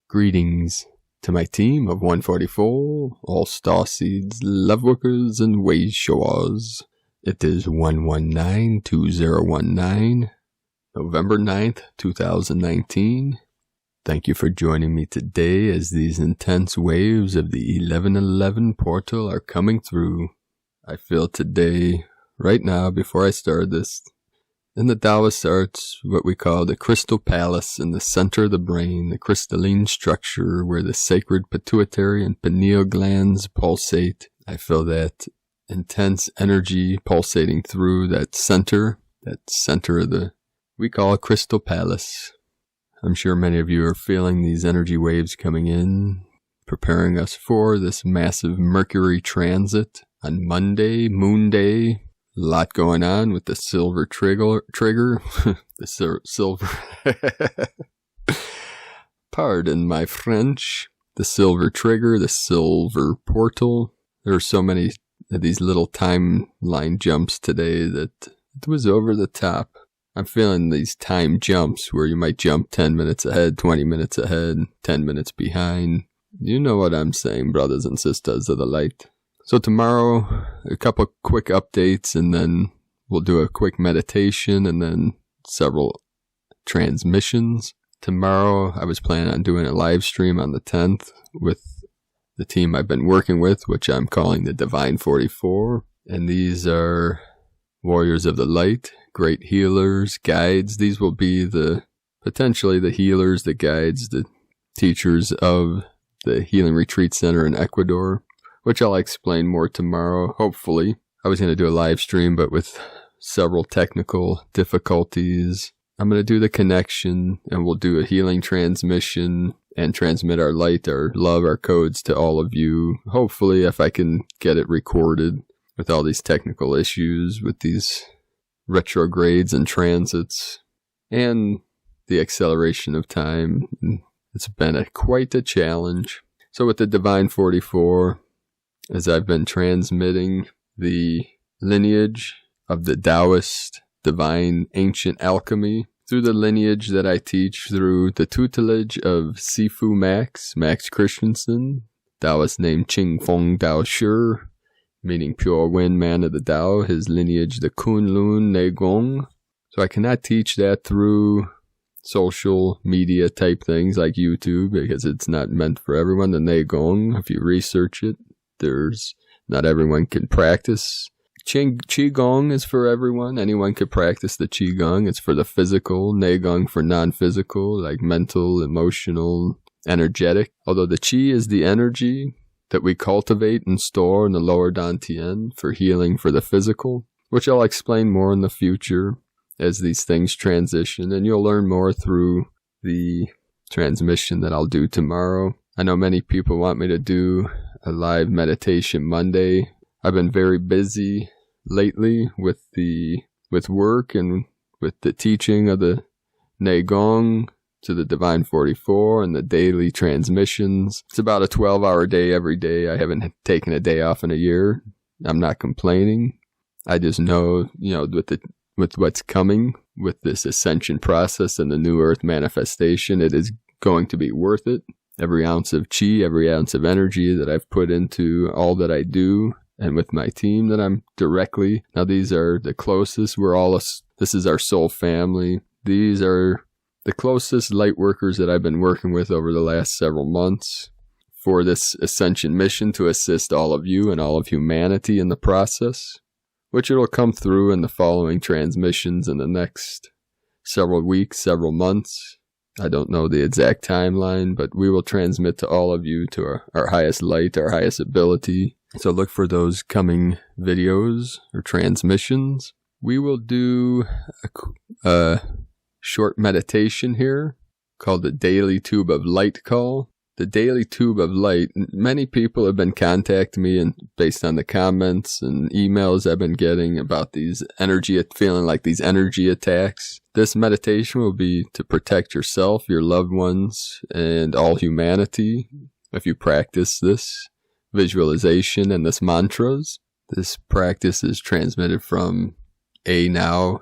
Greetings to my team of 144, all Starseeds, Lightworkers, and Wayshowers. It is 119-2019, November 9th, 2019. Thank you for joining me today as these intense waves of the 1111 portal are coming through. I feel today, right now, before I start this, in the Taoist arts, what we call the crystal palace in the center of the brain, the crystalline structure where the sacred pituitary and pineal glands pulsate. I feel that intense energy pulsating through that center of the, we call crystal palace. I'm sure many of you are feeling these energy waves coming in, preparing us for this massive Mercury transit on Monday, Moon Day. A lot going on with the silver trigger, the silver, pardon my French, the silver trigger, the silver portal. There are so many of these little timeline jumps today that it was over the top. I'm feeling these time jumps where you might jump 10 minutes ahead, 20 minutes ahead, 10 minutes behind. You know what I'm saying, brothers and sisters of the light. So tomorrow, a couple quick updates, and then we'll do a quick meditation, and then several transmissions. Tomorrow, I was planning on doing a live stream on the 10th with the team I've been working with, which I'm calling the Divine 44. And these are warriors of the light, great healers, guides. These will be potentially the healers, the guides, the teachers of the Healing Retreat Center in Ecuador, which I'll explain more tomorrow, hopefully. I was going to do a live stream, but with several technical difficulties, I'm going to do the connection, and we'll do a healing transmission and transmit our light, our love, our codes to all of you. Hopefully, if I can get it recorded with all these technical issues, with these retrogrades and transits, and the acceleration of time. It's been quite a challenge. So with the Divine 44, as I've been transmitting the lineage of the Taoist divine ancient alchemy through the lineage that I teach through the tutelage of Sifu Max Christensen, Taoist named Qing Feng Dao Shi, meaning pure wind man of the Tao, his lineage the Kunlun Neigong. So I cannot teach that through social media type things like YouTube because it's not meant for everyone. The Neigong, if you research it, not everyone can practice. Qigong is for everyone. Anyone can practice the Qigong. It's for the physical. Neigong for non-physical, like mental, emotional, energetic. Although the Qi is the energy that we cultivate and store in the lower Dantian for healing for the physical, which I'll explain more in the future as these things transition. And you'll learn more through the transmission that I'll do tomorrow. I know many people want me to do a live meditation Monday. I've been very busy lately with work and with the teaching of the Neigong to the Divine 44 and the daily transmissions. It's about a 12-hour day every day. I haven't taken a day off in a year. I'm not complaining. I just know, with what's coming with this ascension process and the new earth manifestation, it is going to be worth it. Every ounce of chi, every ounce of energy that I've put into all that I do, and with my team that I'm directly. Now these are the closest. This is our soul family. These are the closest light workers that I've been working with over the last several months for this ascension mission to assist all of you and all of humanity in the process, which it'll come through in the following transmissions in the next several weeks, several months. I don't know the exact timeline, but we will transmit to all of you to our highest light, our highest ability. So look for those coming videos or transmissions. We will do a short meditation here called the Daily Tube of Light call. The Daily Tube of Light, many people have been contacting me and based on the comments and emails I've been getting about feeling like these energy attacks. This meditation will be to protect yourself, your loved ones, and all humanity if you practice this visualization and this mantras. This practice is transmitted from anow.org,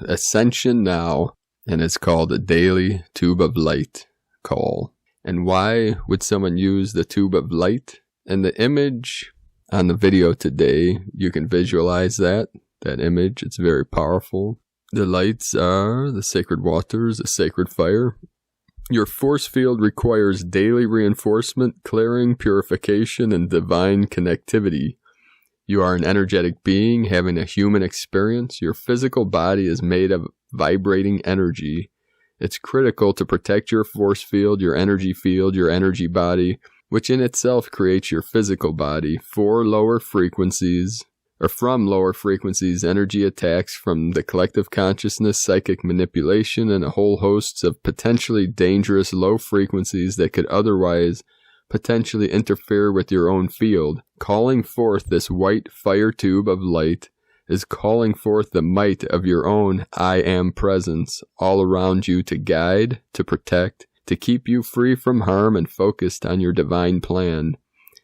Ascension Now, and it's called the Daily Tube of Light call. And why would someone use the tube of light? And the image on the video today, you can visualize that image. It's very powerful. The lights are the sacred waters, the sacred fire. Your force field requires daily reinforcement, clearing, purification, and divine connectivity. You are an energetic being having a human experience. Your physical body is made of vibrating energy. It's critical to protect your force field, your energy body, which in itself creates your physical body. From lower frequencies, energy attacks from the collective consciousness, psychic manipulation, and a whole host of potentially dangerous low frequencies that could otherwise potentially interfere with your own field. Calling forth this white fire tube of light is calling forth the might of your own I Am presence all around you to guide, to protect, to keep you free from harm and focused on your divine plan.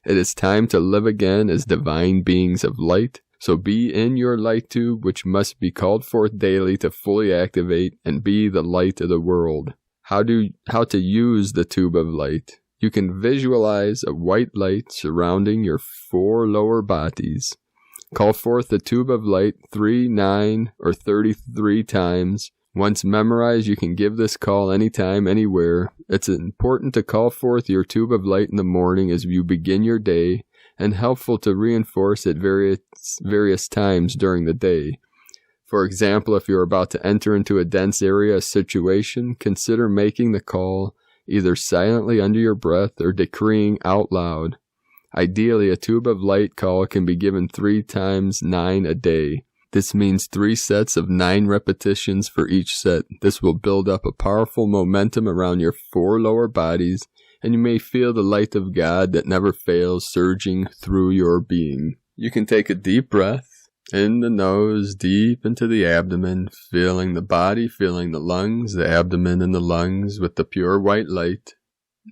It is time to live again as divine beings of light. So be in your light tube, which must be called forth daily to fully activate and be the light of the world. How to use the tube of light? You can visualize a white light surrounding your 4 lower bodies. Call forth the tube of light 3, 9, or 33 times. Once memorized, you can give this call anytime, anywhere. It's important to call forth your tube of light in the morning as you begin your day, and helpful to reinforce at various times during the day. For example, if you're about to enter into a dense area or situation, consider making the call either silently under your breath or decreeing out loud. Ideally, a tube of light call can be given 3 times 9 a day. This means 3 sets of 9 repetitions for each set. This will build up a powerful momentum around your 4 lower bodies, and you may feel the light of God that never fails surging through your being. You can take a deep breath in the nose, deep into the abdomen, feeling the body, feeling the lungs, the abdomen and the lungs with the pure white light.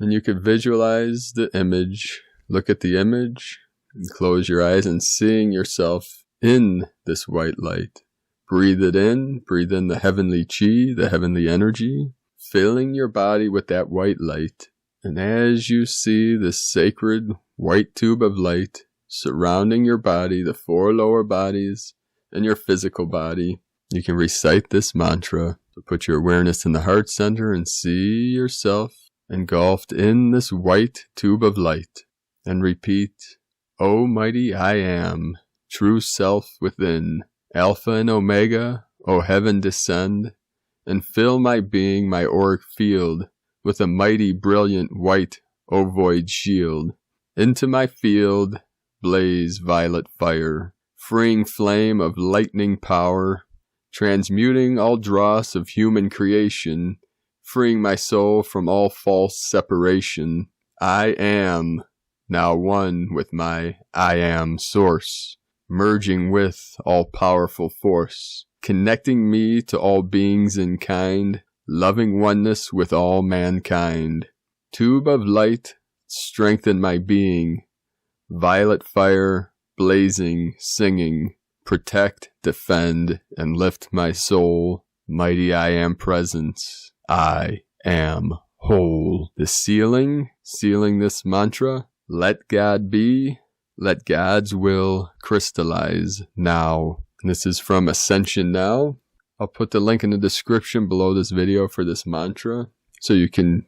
And you can visualize the image, look at the image, and close your eyes and seeing yourself in this white light. Breathe it in, breathe in the heavenly chi, the heavenly energy, filling your body with that white light. And as you see this sacred white tube of light surrounding your body, the 4 lower bodies, and your physical body, you can recite this mantra. So put your awareness in the heart center and see yourself engulfed in this white tube of light. And repeat, O mighty I Am, true self within, Alpha and Omega, O heaven descend, and fill my being, my auric field, with a mighty brilliant white ovoid shield. Into my field blaze violet fire, freeing flame of lightning power, transmuting all dross of human creation, freeing my soul from all false separation. I am now one with my I Am source, merging with all-powerful force, connecting me to all beings in kind, loving oneness with all mankind. Tube of light, strengthen my being, violet fire, blazing, singing, protect, defend, and lift my soul. Mighty I Am presence, I am whole. The sealing this mantra, let God be, let God's will crystallize now. And this is from Ascension Now. I'll put the link in the description below this video for this mantra, so you can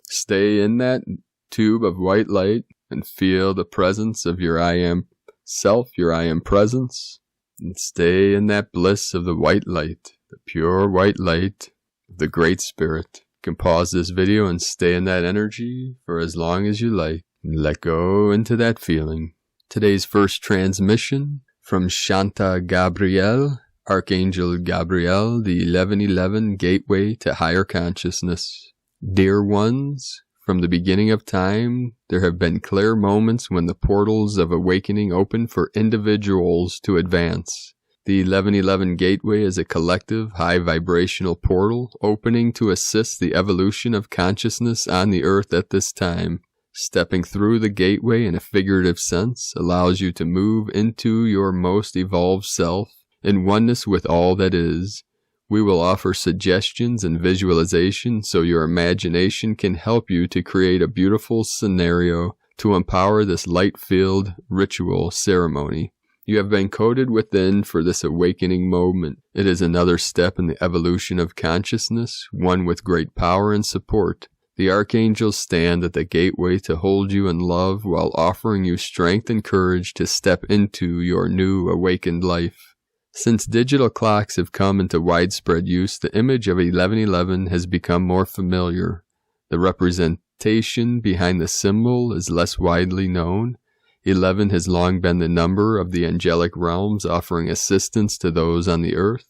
stay in that tube of white light and feel the presence of your I Am self, your I Am presence, and stay in that bliss of the white light, the pure white light of the Great Spirit. You can pause this video and stay in that energy for as long as you like, and let go into that feeling. Today's first transmission from Shanta Gabriel, Archangel Gabriel, the 1111 Gateway to Higher Consciousness. Dear ones, from the beginning of time, there have been clear moments when the portals of awakening open for individuals to advance. The 1111 Gateway is a collective, high-vibrational portal opening to assist the evolution of consciousness on the earth at this time. Stepping through the gateway in a figurative sense allows you to move into your most evolved self in oneness with all that is. We will offer suggestions and visualization so your imagination can help you to create a beautiful scenario to empower this light-filled ritual ceremony. You have been coded within for this awakening moment. It is another step in the evolution of consciousness, one with great power and support. The archangels stand at the gateway to hold you in love while offering you strength and courage to step into your new awakened life. Since digital clocks have come into widespread use, the image of 1111 has become more familiar. The representation behind the symbol is less widely known. 11 has long been the number of the angelic realms, offering assistance to those on the earth.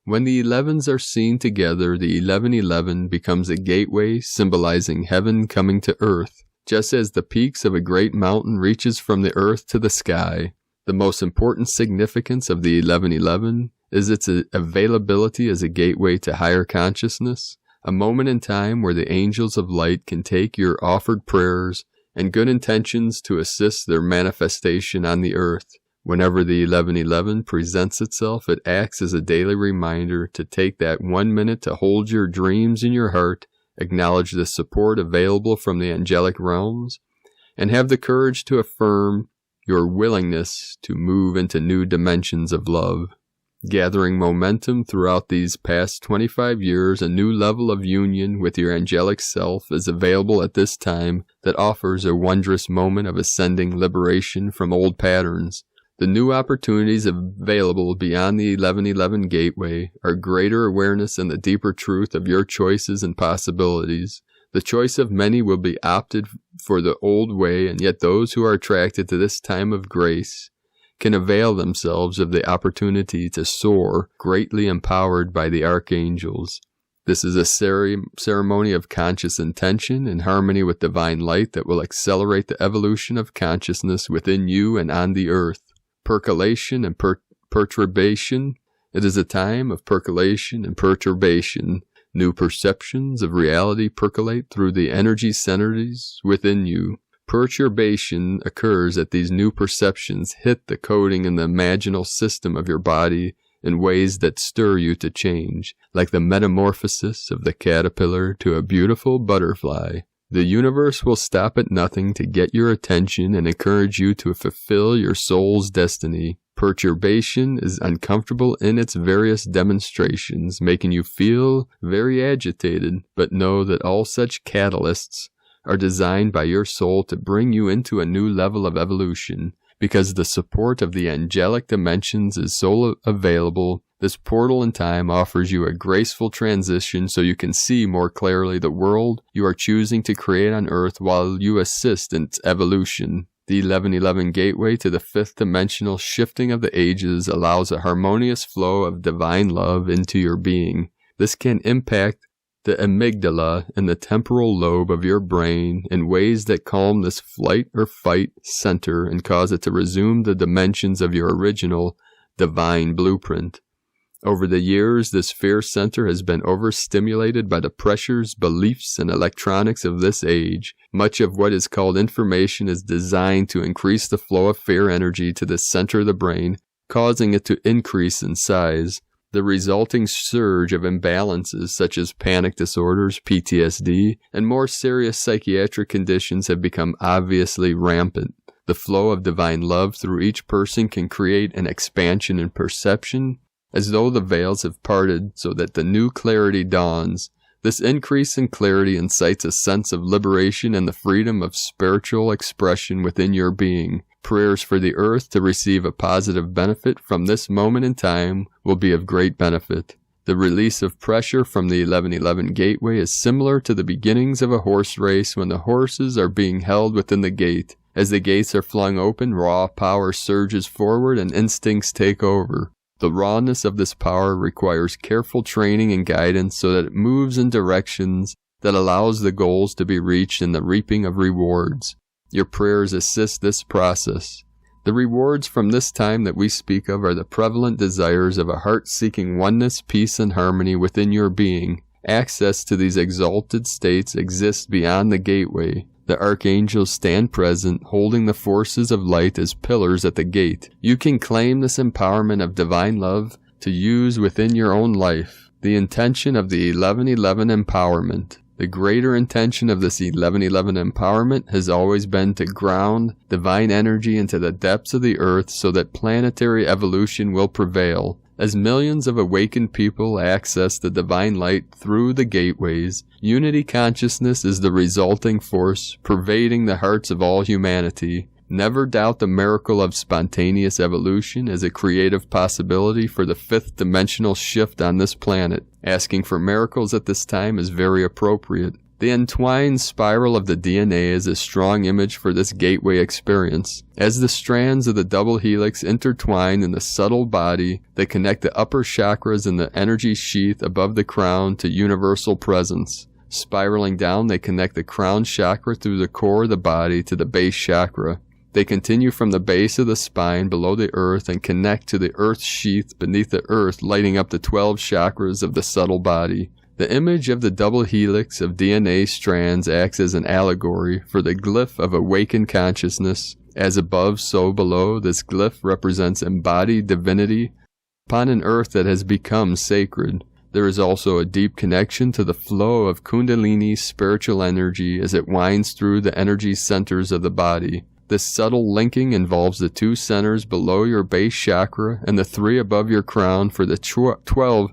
When the 11s are seen together, the 1111 becomes a gateway symbolizing heaven coming to earth, just as the peaks of a great mountain reaches from the earth to the sky. The most important significance of the 1111 is its availability as a gateway to higher consciousness, a moment in time where the angels of light can take your offered prayers and good intentions to assist their manifestation on the earth. Whenever the 1111 presents itself, it acts as a daily reminder to take that 1 minute to hold your dreams in your heart, acknowledge the support available from the angelic realms, and have the courage to affirm your willingness to move into new dimensions of love. Gathering momentum throughout these past 25 years, a new level of union with your angelic self is available at this time that offers a wondrous moment of ascending liberation from old patterns. The new opportunities available beyond the 1111 gateway are greater awareness and the deeper truth of your choices and possibilities. The choice of many will be opted for the old way, and yet those who are attracted to this time of grace can avail themselves of the opportunity to soar, greatly empowered by the archangels. This is a ceremony of conscious intention in harmony with divine light that will accelerate the evolution of consciousness within you and on the earth. Percolation and perturbation. It is a time of percolation and perturbation. New perceptions of reality percolate through the energy centers within you. Perturbation occurs as these new perceptions hit the coding in the imaginal system of your body in ways that stir you to change, like the metamorphosis of the caterpillar to a beautiful butterfly. The universe will stop at nothing to get your attention and encourage you to fulfill your soul's destiny. Perturbation is uncomfortable in its various demonstrations, making you feel very agitated, but know that all such catalysts are designed by your soul to bring you into a new level of evolution. Because the support of the angelic dimensions is so available, this portal in time offers you a graceful transition so you can see more clearly the world you are choosing to create on Earth while you assist in its evolution. The 1111 gateway to the fifth dimensional shifting of the ages allows a harmonious flow of divine love into your being. This can impact the amygdala and the temporal lobe of your brain in ways that calm this flight or fight center and cause it to resume the dimensions of your original divine blueprint. Over the years, this fear center has been overstimulated by the pressures, beliefs, and electronics of this age. Much of what is called information is designed to increase the flow of fear energy to the center of the brain, causing it to increase in size. The resulting surge of imbalances such as panic disorders, PTSD, and more serious psychiatric conditions have become obviously rampant. The flow of divine love through each person can create an expansion in perception, as though the veils have parted so that the new clarity dawns. This increase in clarity incites a sense of liberation and the freedom of spiritual expression within your being. Prayers for the earth to receive a positive benefit from this moment in time will be of great benefit. The release of pressure from the 1111 gateway is similar to the beginnings of a horse race when the horses are being held within the gate. As the gates are flung open, raw power surges forward and instincts take over. The rawness of this power requires careful training and guidance so that it moves in directions that allows the goals to be reached and the reaping of rewards. Your prayers assist this process. The rewards from this time that we speak of are the prevalent desires of a heart seeking oneness, peace, and harmony within your being. Access to these exalted states exists beyond the gateway. The archangels stand present, holding the forces of light as pillars at the gate. You can claim this empowerment of divine love to use within your own life. The intention of the 1111 empowerment. The greater intention of this 1111 empowerment has always been to ground divine energy into the depths of the earth so that planetary evolution will prevail. As millions of awakened people access the divine light through the gateways, unity consciousness is the resulting force pervading the hearts of all humanity. Never doubt the miracle of spontaneous evolution as a creative possibility for the fifth dimensional shift on this planet. Asking for miracles at this time is very appropriate. The entwined spiral of the DNA is a strong image for this gateway experience. As the strands of the double helix intertwine in the subtle body that connect the upper chakras in the energy sheath above the crown to universal presence. Spiraling down, they connect the crown chakra through the core of the body to the base chakra. They continue from the base of the spine below the earth and connect to the earth sheath beneath the earth, lighting up the 12 chakras of the subtle body. The image of the double helix of DNA strands acts as an allegory for the glyph of awakened consciousness. As above, so below, this glyph represents embodied divinity upon an earth that has become sacred. There is also a deep connection to the flow of Kundalini spiritual energy as it winds through the energy centers of the body. This subtle linking involves the 2 centers below your base chakra and the 3 above your crown for the 12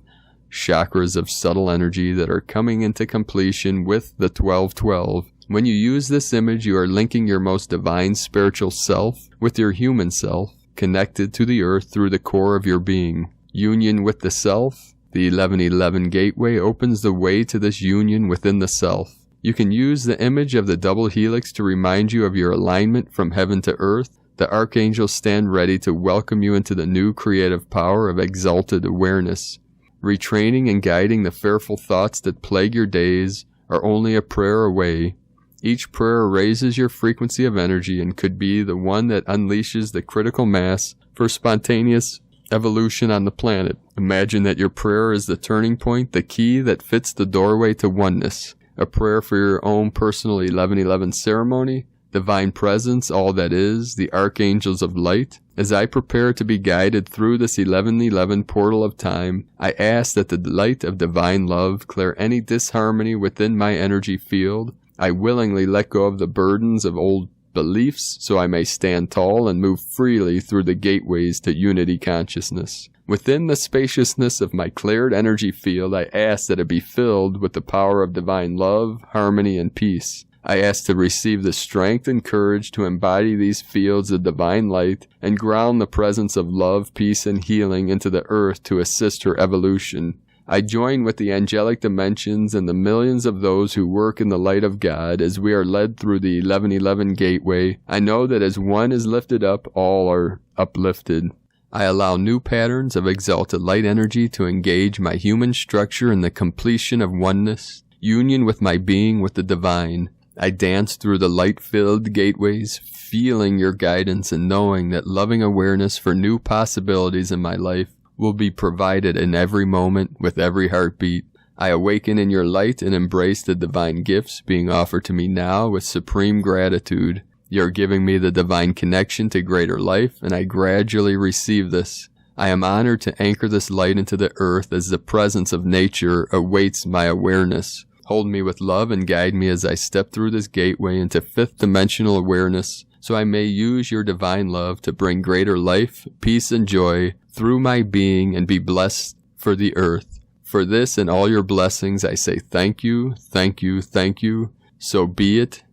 chakras of subtle energy that are coming into completion with the 12-12. When you use this image, you are linking your most divine spiritual self with your human self, connected to the earth through the core of your being. Union with the self. The 1111 gateway opens the way to this union within the self. You can use the image of the double helix to remind you of your alignment from heaven to earth. The archangels stand ready to welcome you into the new creative power of exalted awareness. Retraining and guiding the fearful thoughts that plague your days are only a prayer away. Each prayer raises your frequency of energy and could be the one that unleashes the critical mass for spontaneous evolution on the planet. Imagine that your prayer is the turning point, the key that fits the doorway to oneness. A prayer for your own personal 1111 ceremony, divine presence, all that is, the archangels of light. As I prepare to be guided through this 1111 portal of time, I ask that the light of divine love clear any disharmony within my energy field. I willingly let go of the burdens of old beliefs so I may stand tall and move freely through the gateways to unity consciousness. Within the spaciousness of my cleared energy field, I ask that it be filled with the power of divine love, harmony, and peace. I ask to receive the strength and courage to embody these fields of divine light and ground the presence of love, peace, and healing into the earth to assist her evolution. I join with the angelic dimensions and the millions of those who work in the light of God as we are led through the 1111 gateway. I know that as one is lifted up, all are uplifted. I allow new patterns of exalted light energy to engage my human structure in the completion of oneness, union with my being with the divine. I dance through the light-filled gateways, feeling your guidance and knowing that loving awareness for new possibilities in my life will be provided in every moment with every heartbeat. I awaken in your light and embrace the divine gifts being offered to me now with supreme gratitude. You're giving me the divine connection to greater life, and I gradually receive this. I am honored to anchor this light into the earth as the presence of nature awaits my awareness. Hold me with love and guide me as I step through this gateway into fifth dimensional awareness, so I may use your divine love to bring greater life, peace, and joy through my being and be blessed for the earth. For this and all your blessings, I say thank you, thank you, thank you. So be it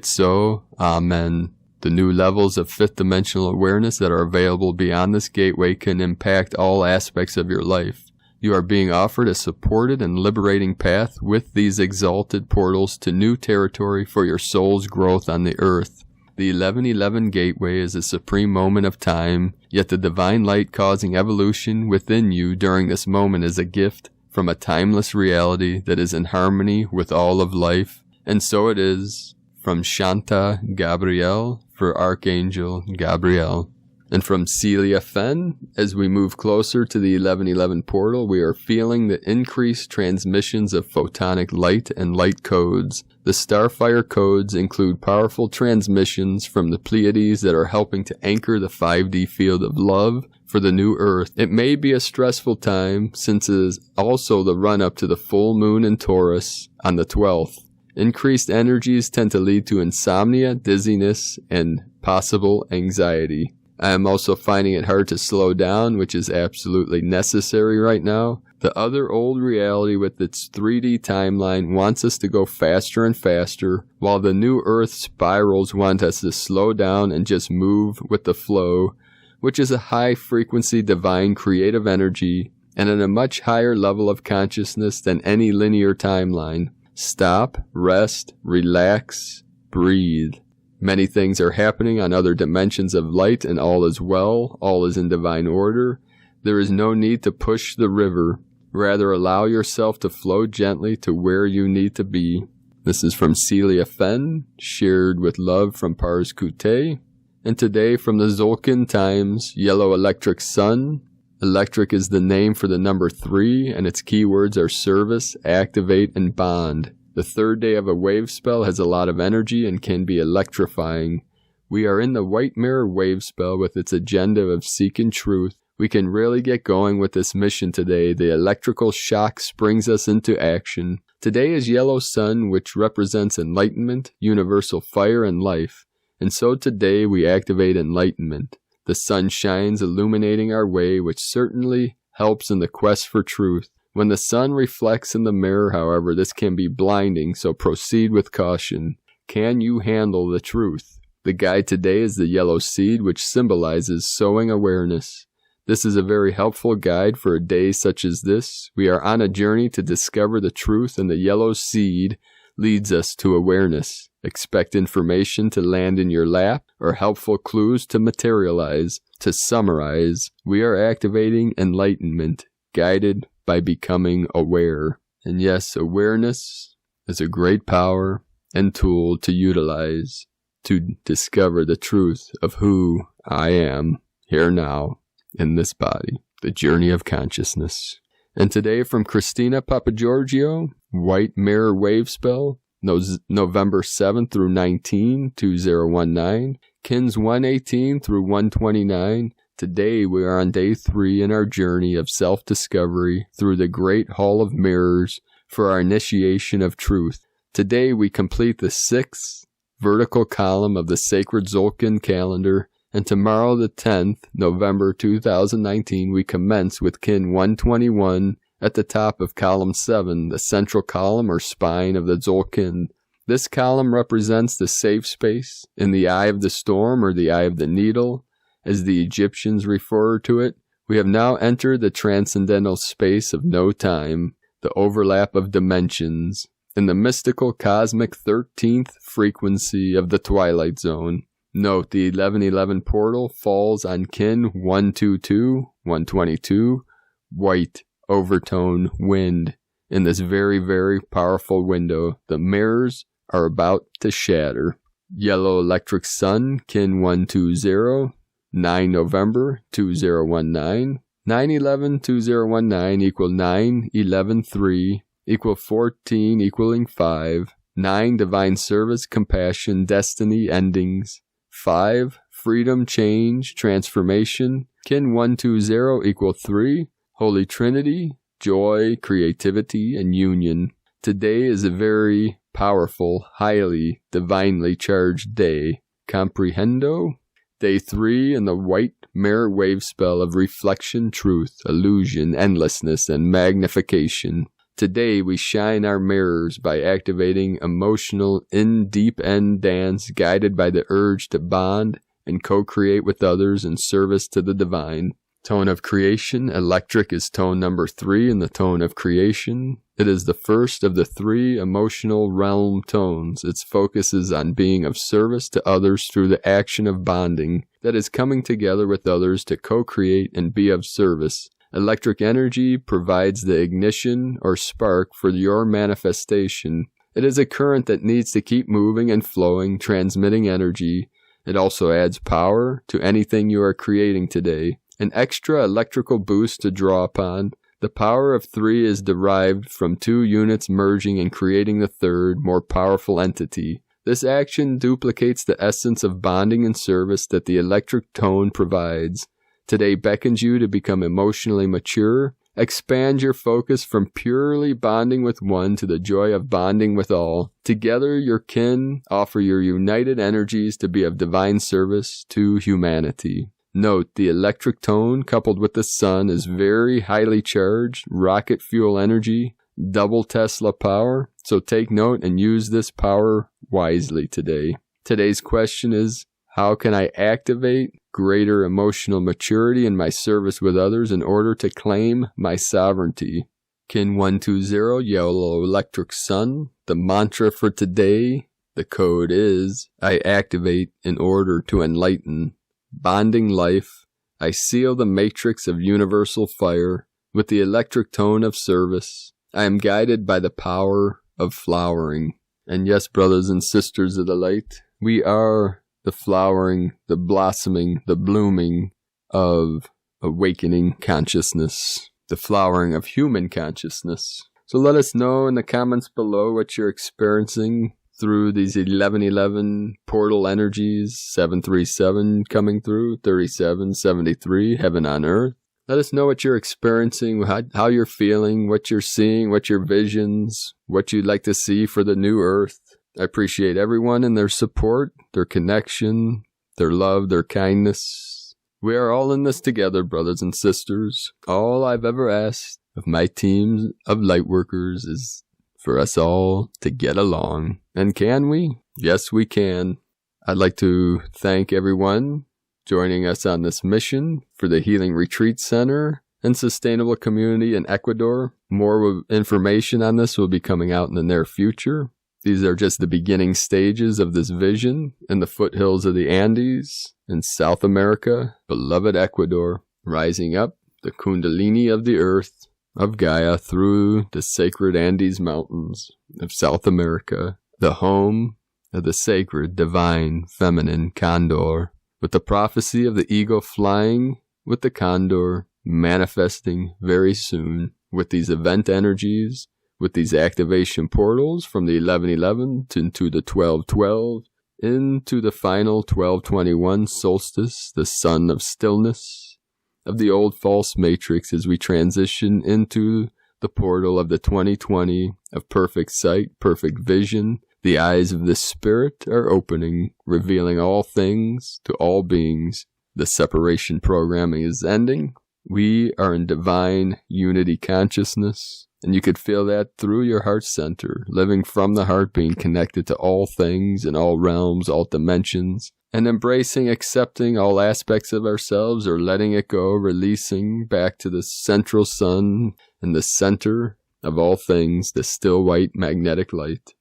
so. Amen. The new levels of fifth dimensional awareness that are available beyond this gateway can impact all aspects of your life. You are being offered a supported and liberating path with these exalted portals to new territory for your soul's growth on the earth. The 1111 gateway is a supreme moment of time, yet the divine light causing evolution within you during this moment is a gift from a timeless reality that is in harmony with all of life. And so it is. From Shanta Gabrielle for Archangel Gabrielle. And from Celia Fenn, as we move closer to the 1111 portal, we are feeling the increased transmissions of photonic light and light codes. The Starfire codes include powerful transmissions from the Pleiades that are helping to anchor the 5D field of love for the new Earth. It may be a stressful time since it is also the run-up to the full moon in Taurus on the 12th. Increased energies tend to lead to insomnia, dizziness, and possible anxiety. I am also finding it hard to slow down, which is absolutely necessary right now. The other old reality with its 3D timeline wants us to go faster and faster, while the new Earth spirals want us to slow down and just move with the flow, which is a high-frequency divine creative energy and at a much higher level of consciousness than any linear timeline. Stop, rest, relax, breathe. Many things are happening on other dimensions of light, and all is well, all is in divine order. There is no need to push the river. Rather, allow yourself to flow gently to where you need to be. This is from Celia Fenn, shared with love from Pars Kute. And today from the Zolkin Times, Yellow Electric Sun. Electric is the name for the number 3, and its keywords are service, activate, and bond. The third day of a wave spell has a lot of energy and can be electrifying. We are in the White Mirror wave spell with its agenda of seeking truth. We can really get going with this mission today. The electrical shock springs us into action. Today is Yellow Sun, which represents enlightenment, universal fire, and life. And so today we activate enlightenment. The sun shines, illuminating our way, which certainly helps in the quest for truth. When the sun reflects in the mirror, however, this can be blinding, so proceed with caution. Can you handle the truth? The guide today is the yellow seed, which symbolizes sowing awareness. This is a very helpful guide for a day such as this. We are on a journey to discover the truth, and the yellow seed leads us to awareness. Expect information to land in your lap or helpful clues to materialize. To summarize, we are activating enlightenment, guided by becoming aware. And yes, awareness is a great power and tool to utilize to discover the truth of who I am here now in this body, the journey of consciousness. And today from Christina Papagiorgio, White Mirror Wave Spell, November 7th through 19, 2019, Kins 118 through 129. Today we are on day 3 in our journey of self-discovery through the Great Hall of Mirrors for our initiation of truth. Today we complete the 6th vertical column of the sacred Zolkin calendar, and tomorrow the 10th, November 2019, we commence with Kin 121 at the top of column 7, the central column or spine of the Zolkin. This column represents the safe space in the eye of the storm or the eye of the needle, as the Egyptians refer to it. We have now entered the transcendental space of no time, the overlap of dimensions, in the mystical cosmic 13th frequency of the Twilight Zone. Note, the 1111 portal falls on Kin 122, 122, white, overtone, wind. In this very, very powerful window, the mirrors are about to shatter. Yellow electric sun, Kin 120, 9 November 2019. 9/11/2019 equal 9/11/3 equal 14 equaling 5. 9 divine service, compassion, destiny, endings. 5 freedom, change, transformation. Kin 120 equal 3 Holy Trinity, joy, creativity, and union. Today is a very powerful, highly divinely charged day. Comprehendo? Day 3 in the white mirror wave spell of reflection, truth, illusion, endlessness, and magnification. Today we shine our mirrors by activating emotional in-deep end dance guided by the urge to bond and co-create with others in service to the divine. Tone of creation, electric, is tone number 3 in the tone of creation. It is the first of the 3 emotional realm tones. Its focus is on being of service to others through the action of bonding, that is coming together with others to co-create and be of service. Electric energy provides the ignition or spark for your manifestation. It is a current that needs to keep moving and flowing, transmitting energy. It also adds power to anything you are creating today. An extra electrical boost to draw upon. The power of 3 is derived from 2 units merging and creating the third, more powerful entity. This action duplicates the essence of bonding and service that the electric tone provides. Today beckons you to become emotionally mature. Expand your focus from purely bonding with one to the joy of bonding with all. Together, your kin offer your united energies to be of divine service to humanity. Note, the electric tone coupled with the sun is very highly charged, rocket fuel energy, double Tesla power. So take note and use this power wisely today. Today's question is, how can I activate greater emotional maturity in my service with others in order to claim my sovereignty? Kin 120, yellow electric sun. The mantra for today, the code is, I activate in order to enlighten. Bonding life, I seal the matrix of universal fire with the electric tone of service. I am guided by the power of flowering. And yes, brothers and sisters of the light, we are the flowering, the blossoming, the blooming of awakening consciousness, the flowering of human consciousness. So let us know in the comments below what you're experiencing through these 1111 portal energies, 737 coming through, 3773, heaven on earth. Let us know what you're experiencing, how you're feeling, what you're seeing, what your visions, what you'd like to see for the new earth. I appreciate everyone and their support, their connection, their love, their kindness. We are all in this together, brothers and sisters. All I've ever asked of my team of Lightworkers is for us all to get along. And can we? Yes, we can. I'd like to thank everyone joining us on this mission for the Healing Retreat Center and Sustainable Community in Ecuador. More information on this will be coming out in the near future. These are just the beginning stages of this vision in the foothills of the Andes in South America, beloved Ecuador, rising up the Kundalini of the earth of Gaia through the sacred Andes Mountains of South America, the home of the sacred, divine, feminine condor, with the prophecy of the eagle flying with the condor manifesting very soon with these event energies, with these activation portals from the 1111 into the 1212, into the final 1221 solstice, the sun of stillness, of the old false matrix as we transition into the portal of the 2020 of perfect sight, perfect vision. The eyes of the spirit are opening, revealing all things to all beings. The separation programming is ending. We are in divine unity consciousness. And you could feel that through your heart center, living from the heart, being connected to all things in all realms, all dimensions, and embracing, accepting all aspects of ourselves or letting it go, releasing back to the central sun and the center of all things, the still white magnetic light,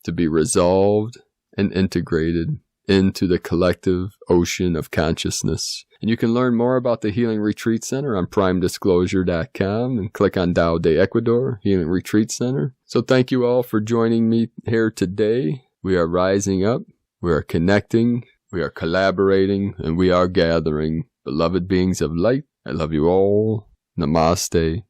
to be resolved and integrated into the collective ocean of consciousness. And you can learn more about the Healing Retreat Center on primedisclosure.com and click on Tao de Ecuador, Healing Retreat Center. So thank you all for joining me here today. We are rising up, we are connecting, we are collaborating, and we are gathering. Beloved beings of light, I love you all. Namaste.